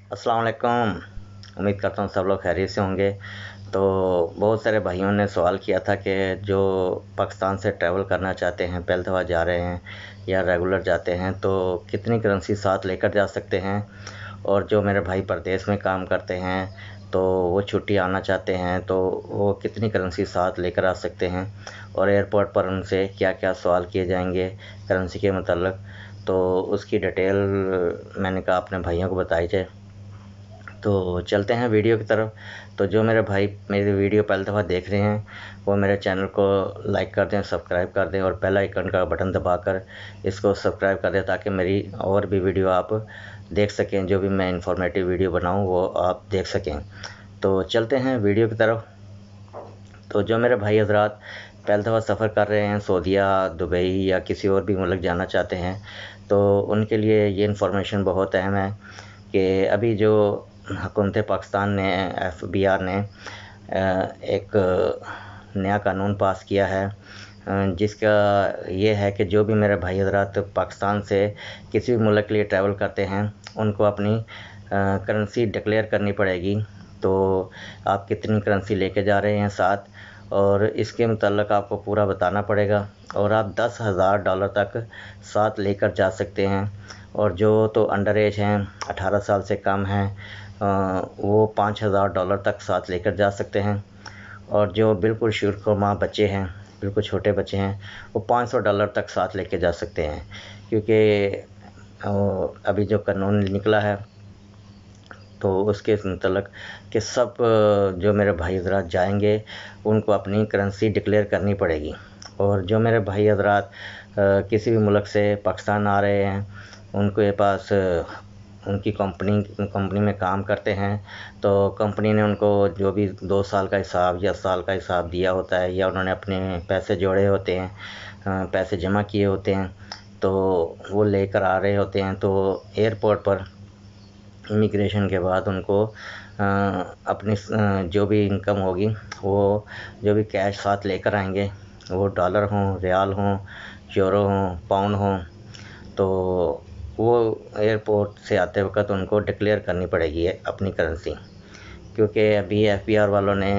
अस्सलाम वालेकुम। उम्मीद करता हूँ सब लोग खैरियत से होंगे। तो बहुत सारे भाइयों ने सवाल किया था कि जो पाकिस्तान से ट्रैवल करना चाहते हैं, पहली दफ़ा जा रहे हैं या रेगुलर जाते हैं, तो कितनी करेंसी साथ लेकर जा सकते हैं। और जो मेरे भाई परदेश में काम करते हैं तो वो छुट्टी आना चाहते हैं तो वो कितनी करेंसी साथ लेकर आ सकते हैं, और एयरपोर्ट पर उनसे क्या क्या सवाल किए जाएंगे करेंसी के मतलब। तो उसकी डिटेल मैंने कहा अपने भाइयों को बताई जाए। तो चलते हैं वीडियो की तरफ। तो जो मेरे भाई मेरी वीडियो पहली दफ़ा देख रहे हैं वो मेरे चैनल को लाइक कर दें, सब्सक्राइब कर दें और बेल आइकन का बटन दबाकर इसको सब्सक्राइब कर दें, ताकि मेरी और भी वीडियो आप देख सकें। जो भी मैं इंफॉर्मेटिव वीडियो बनाऊं वो आप देख सकें। तो चलते हैं वीडियो की तरफ। तो जो मेरे भाई हजरात पहली दफ़ा सफ़र कर रहे हैं, सऊदीया, दुबई या किसी और भी मुल्क जाना चाहते हैं, तो उनके लिए ये इन्फॉर्मेशन बहुत अहम है कि अभी जो हुकूमत पाकिस्तान ने FBR ने एक नया कानून पास किया है, जिसका ये है कि जो भी मेरे भाई हजरात पाकिस्तान से किसी भी मुल्क के लिए ट्रैवल करते हैं उनको अपनी करेंसी डिक्लेयर करनी पड़ेगी। तो आप कितनी करेंसी लेके जा रहे हैं साथ, और इसके मुतल्लिक़ आपको पूरा बताना पड़ेगा। और आप $10,000 तक साथ लेकर जा सकते हैं। और जो तो अंडर एज हैं, 18 साल से कम हैं, वो $5,000 तक साथ लेकर जा सकते हैं। और जो बिल्कुल शुरुखुरमा बच्चे हैं, बिल्कुल छोटे बच्चे हैं, वो $500 तक साथ लेके जा सकते हैं। क्योंकि अभी जो कानून निकला है तो उसके मतलब कि सब जो मेरे भाई हजरात जाएंगे उनको अपनी करेंसी डिक्लेयर करनी पड़ेगी। और जो मेरे भाई हजरात किसी भी मुल्क से पाकिस्तान आ रहे हैं, उनके पास उनकी कंपनी में काम करते हैं, तो कंपनी ने उनको जो भी 2 साल का हिसाब या साल का हिसाब दिया होता है, या उन्होंने अपने पैसे जोड़े होते हैं, पैसे जमा किए होते हैं, तो वो लेकर आ रहे होते हैं। तो एयरपोर्ट पर इमिग्रेशन के बाद उनको अपनी जो भी इनकम होगी, वो जो भी कैश साथ लेकर आएंगे, वो डॉलर हों, रियाल हों, यूरो हों, पाउंड हों, तो वो एयरपोर्ट से आते वक्त उनको डिक्लेयर करनी पड़ेगी अपनी करेंसी। क्योंकि अभी FBR वालों ने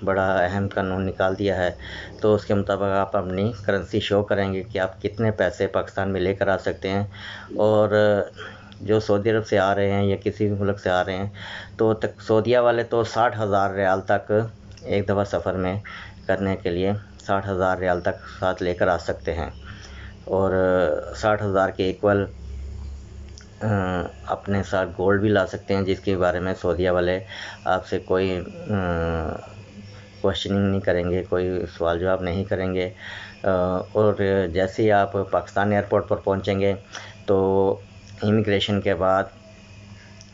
बड़ा अहम कानून निकाल दिया है, तो उसके मुताबिक आप अपनी करेंसी शो करेंगे कि आप कितने पैसे पाकिस्तान में लेकर आ सकते हैं। और जो सऊदी अरब से आ रहे हैं या किसी भी मुल्क से आ रहे हैं, तो सऊदीया वाले तो 60,000 रियाल तक एक दफ़ा सफ़र में करने के लिए 60,000 रियाल तक साथ लेकर आ सकते हैं। और 60,000 के इक्वल अपने साथ गोल्ड भी ला सकते हैं, जिसके बारे में सऊदीया वाले आपसे कोई क्वेश्चनिंग नहीं करेंगे, कोई सवाल जवाब नहीं करेंगे। और जैसे ही आप पाकिस्तान एयरपोर्ट पर पहुंचेंगे तो इमिग्रेशन के बाद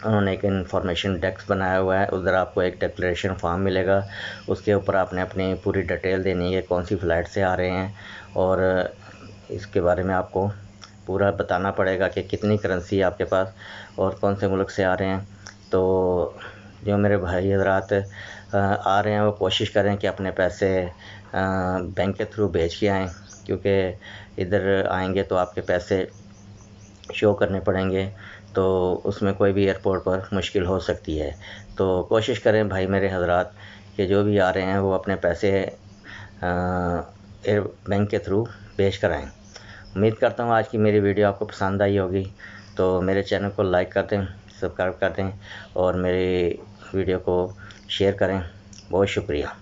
उन्होंने एक इंफॉर्मेशन डेस्क बनाया हुआ है, उधर आपको एक डिक्लेरेशन फॉर्म मिलेगा। उसके ऊपर आपने अपनी पूरी डिटेल देनी है, कौन सी फ़्लाइट से आ रहे हैं, और इसके बारे में आपको पूरा बताना पड़ेगा कि कितनी करेंसी है आपके पास और कौन से मुल्क से आ रहे हैं। तो जो मेरे भाई हजरात आ रहे हैं वो कोशिश करें कि अपने पैसे बैंक के थ्रू भेज के आएँ, क्योंकि इधर आएंगे तो आपके पैसे शो करने पड़ेंगे, तो उसमें कोई भी एयरपोर्ट पर मुश्किल हो सकती है। तो कोशिश करें भाई मेरे हजरात कि जो भी आ रहे हैं वो अपने पैसे बैंक के थ्रू भेज कर आएँ। उम्मीद करता हूँ आज की मेरी वीडियो आपको पसंद आई होगी। तो मेरे चैनल को लाइक कर दें, सब्सक्राइब कर दें और मेरी वीडियो को शेयर करें। बहुत शुक्रिया।